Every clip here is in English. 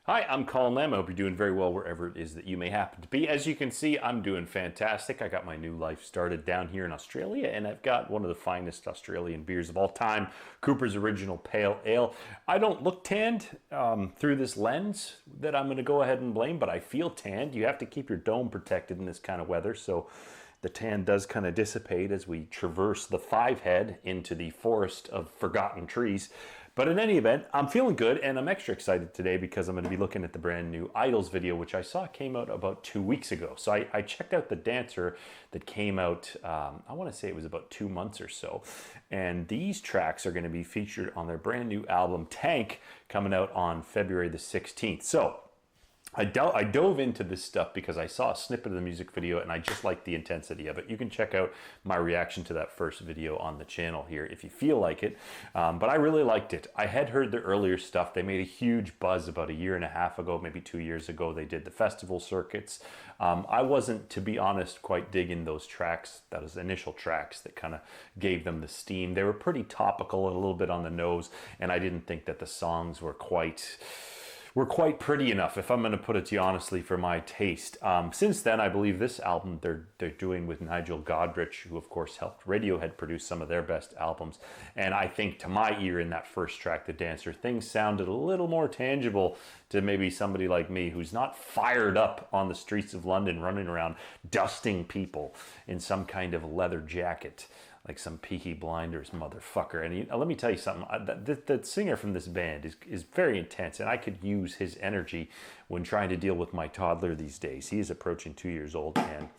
Hi, I'm Colin Lamb. I hope you're doing very well wherever it is that you may happen to be. As you can see, I'm doing fantastic. I got my new life started down here in Australia, and I've got one of the finest Australian beers of all time, Cooper's Original Pale Ale. I don't look tanned through this lens that I'm going to go ahead and blame, but I feel tanned. You have to keep your dome protected in this kind of weather, so the tan does kind of dissipate as we traverse the five head into the forest of forgotten trees. But in any event, I'm feeling good, and I'm extra excited today because I'm going to be looking at the brand new Idols video, which I saw came out about 2 weeks ago. So I checked out the dancer that came out, I want to say it was about 2 months or so. And these tracks are going to be featured on their brand new album, TANGK, coming out on February the 16th. So I dove into this stuff because I saw a snippet of the music video and I just liked the intensity of it. You can check out my reaction to that first video on the channel here if you feel like it. But I really liked it. I had heard the earlier stuff. They made a huge buzz about a year and a half ago, maybe 2 years ago. They did the festival circuits. I wasn't, to be honest, quite digging those tracks, those initial tracks that kind of gave them the steam. They were pretty topical, a little bit on the nose, and I didn't think that the songs were quite pretty enough, if I'm going to put it to you honestly, for my taste. Since then, I believe this album they're doing with Nigel Godrich, who of course helped Radiohead produce some of their best albums. And I think to my ear in that first track, The Dancer, things sounded a little more tangible to maybe somebody like me who's not fired up on the streets of London running around dusting people in some kind of leather jacket, like some Peaky Blinders motherfucker. And let me tell you something, the singer from this band is very intense, and I could use his energy when trying to deal with my toddler these days. He is approaching 2 years old, and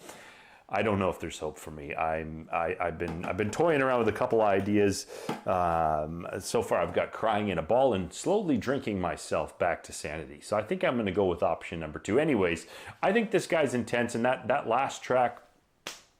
I don't know if there's hope for me. I've been toying around with a couple ideas. So far, I've got crying in a ball and slowly drinking myself back to sanity. So I think I'm going to go with option number 2. Anyways, I think this guy's intense, and that last track,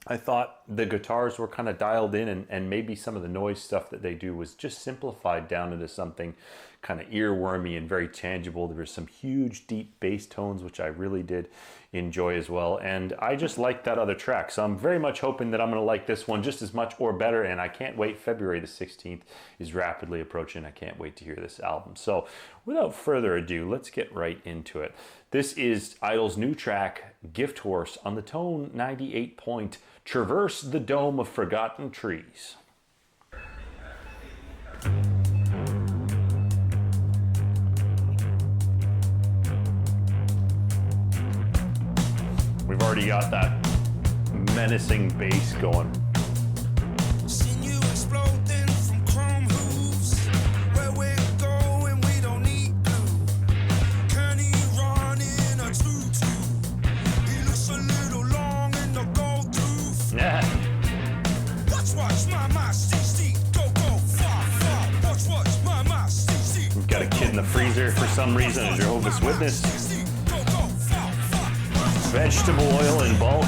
I thought the guitars were kind of dialed in, and maybe some of the noise stuff that they do was just simplified down into something kind of earwormy and very tangible. There were some huge deep bass tones, which I really did enjoy as well. And I just liked that other track. So I'm very much hoping that I'm going to like this one just as much or better. And I can't wait. February the 16th is rapidly approaching. I can't wait to hear this album. So without further ado, let's get right into it. This is Idol's new track, Gift Horse, on the Tone 98 point, Traverse the Dome of Forgotten Trees. We've already got that menacing bass going. Seen you exploding from chrome hooves. Where we're going, we don't need glue. Can he run in a tutu? He looks a little long in the gold tooth. Yeah. Watch, my, see, go, far. Watch, my, see. We've got a kid in the freezer for some reason, a Jehovah's Witness. Vegetable oil in bulk.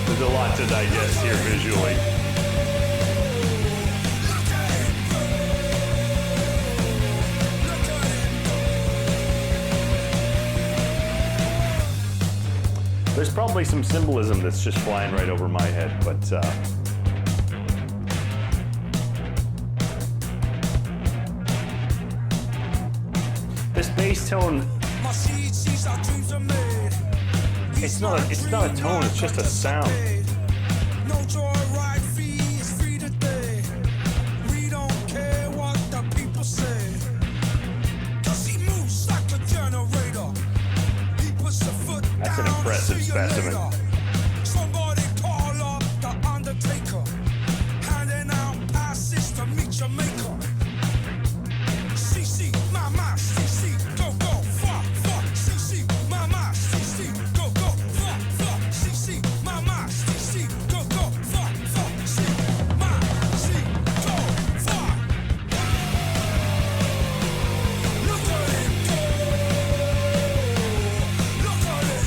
There's a lot to digest here visually. There's probably some symbolism that's just flying right over my head, but this bass tone, it's not a tone, it's just a sound. That's an impressive specimen. Somebody call up the Undertaker, handing out passes to meet your maker. CC, my, CC, go, far, CC, my, CC, go, far, CC, my, CC, go, far, CC, my, CC, go, far. Look at it go. Look at it.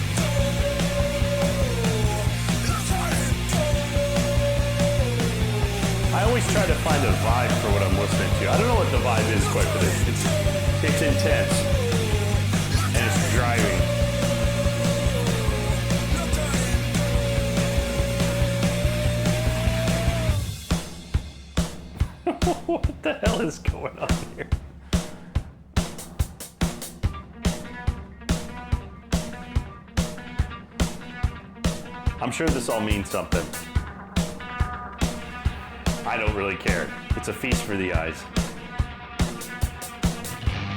I always try to find a vibe for what I'm listening to. I don't know what the vibe is quite for this. It's intense. driving. What the hell is going on here? I'm sure this all means something. I don't really care. It's a feast for the eyes.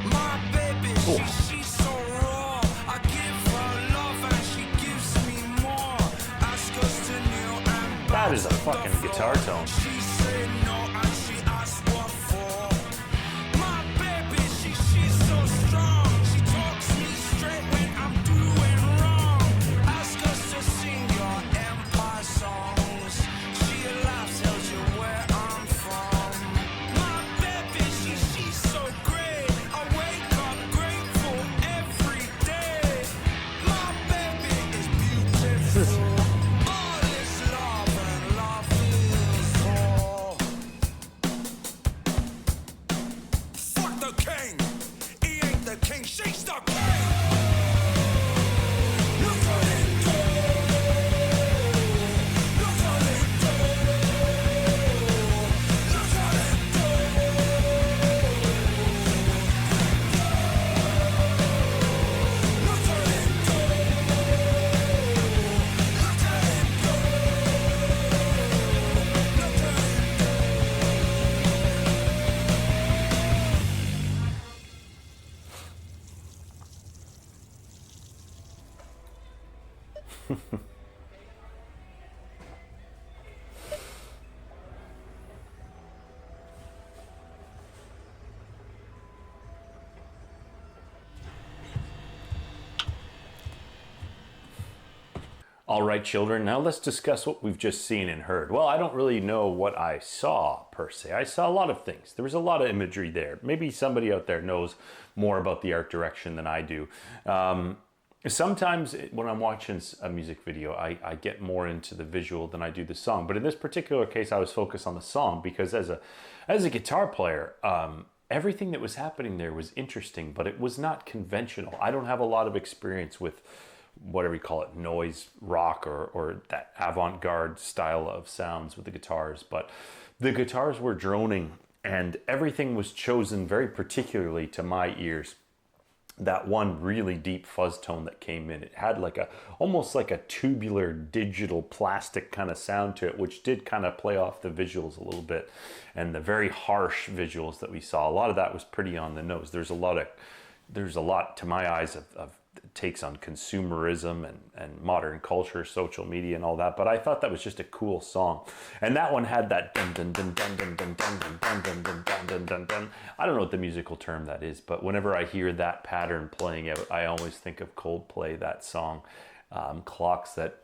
My baby, Cool. she's so raw. I give her love and she gives me more. Ask us to kneel and bow That is a to the fucking floor. guitar tone. She said no and she asked what for. My baby, she's so strong. She talks me straight when I'm doing wrong. Ask us to sing your empire songs. She laughs, tells you where I'm from. My baby, she's so great. I wake up grateful every day. My baby is beautiful. All is love and love is all. Fuck the king. He ain't the king, she's the king. Look at it go. Look at it go. Look at it go. Look at it go. Look at it go. Look at it. All right, children, now let's discuss what we've just seen and heard. Well, I don't really know what I saw, per se. I saw a lot of things. There was a lot of imagery there. Maybe somebody out there knows more about the art direction than I do. Sometimes when I'm watching a music video, I get more into the visual than I do the song. But in this particular case, I was focused on the song because as a guitar player, everything that was happening there was interesting, but it was not conventional. I don't have a lot of experience with whatever you call it, noise rock or that avant-garde style of sounds with the guitars. But the guitars were droning and everything was chosen very particularly to my ears. That one really deep fuzz tone that came in, it had almost like a tubular digital plastic kind of sound to it, which did kind of play off the visuals a little bit. And the very harsh visuals that we saw, a lot of that was pretty on the nose. There's a lot to my eyes of takes on consumerism and modern culture, social media and all that, but I thought that was just a cool song. And that one had that dun dun dun dun dun dun dun dun dun dun dun dun dun dun dun. I don't know what the musical term that is, but whenever I hear that pattern playing out, I always think of Coldplay, that song, Clocks, that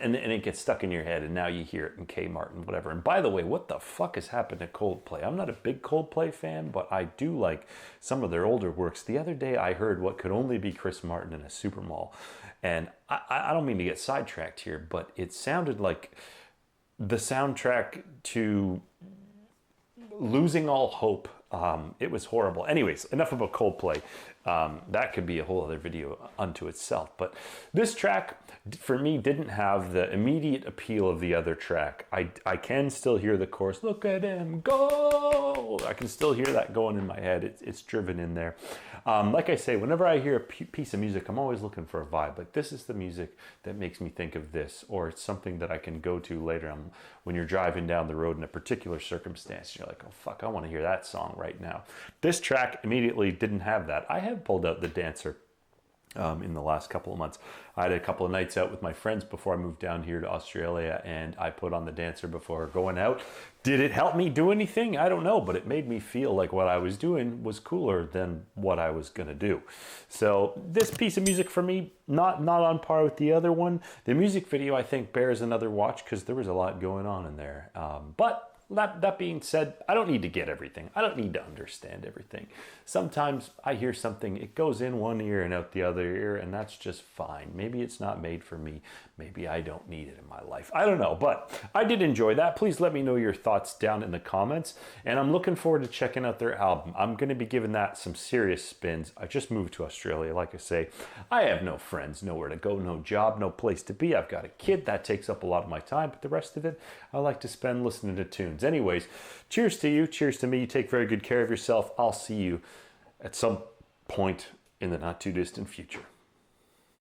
and it gets stuck in your head, and now you hear it in Kmart and whatever. And by the way, what the fuck has happened to Coldplay? I'm not a big Coldplay fan, but I do like some of their older works. The other day I heard what could only be Chris Martin in a super mall, and I don't mean to get sidetracked here, but it sounded like the soundtrack to Losing All Hope. It was horrible. Anyways, enough about Coldplay. That could be a whole other video unto itself. But this track, for me, didn't have the immediate appeal of the other track. I can still hear the chorus, look at him go. I can still hear that going in my head. It's driven in there. Like I say, whenever I hear a piece of music, I'm always looking for a vibe. Like, this is the music that makes me think of this, or it's something that I can go to later when you're driving down the road in a particular circumstance. You're like, oh, fuck, I want to hear that song right now. This track immediately didn't have that. I have pulled out the Dancer in the last couple of months. I had a couple of nights out with my friends before I moved down here to Australia, and I put on the Dancer before going out. Did it help me do anything? I don't know, but it made me feel like what I was doing was cooler than what I was gonna do. So this piece of music for me, not on par with the other one. The music video, I think, bears another watch because there was a lot going on in there. But That being said, I don't need to get everything. I don't need to understand everything. Sometimes I hear something, it goes in one ear and out the other ear, and that's just fine. Maybe it's not made for me. Maybe I don't need it in my life. I don't know, but I did enjoy that. Please let me know your thoughts down in the comments, and I'm looking forward to checking out their album. I'm going to be giving that some serious spins. I just moved to Australia, like I say. I have no friends, nowhere to go, no job, no place to be. I've got a kid. That takes up a lot of my time, but the rest of it, I like to spend listening to tunes. Anyways, cheers to you. Cheers to me. You take very good care of yourself. I'll see you at some point in the not too distant future.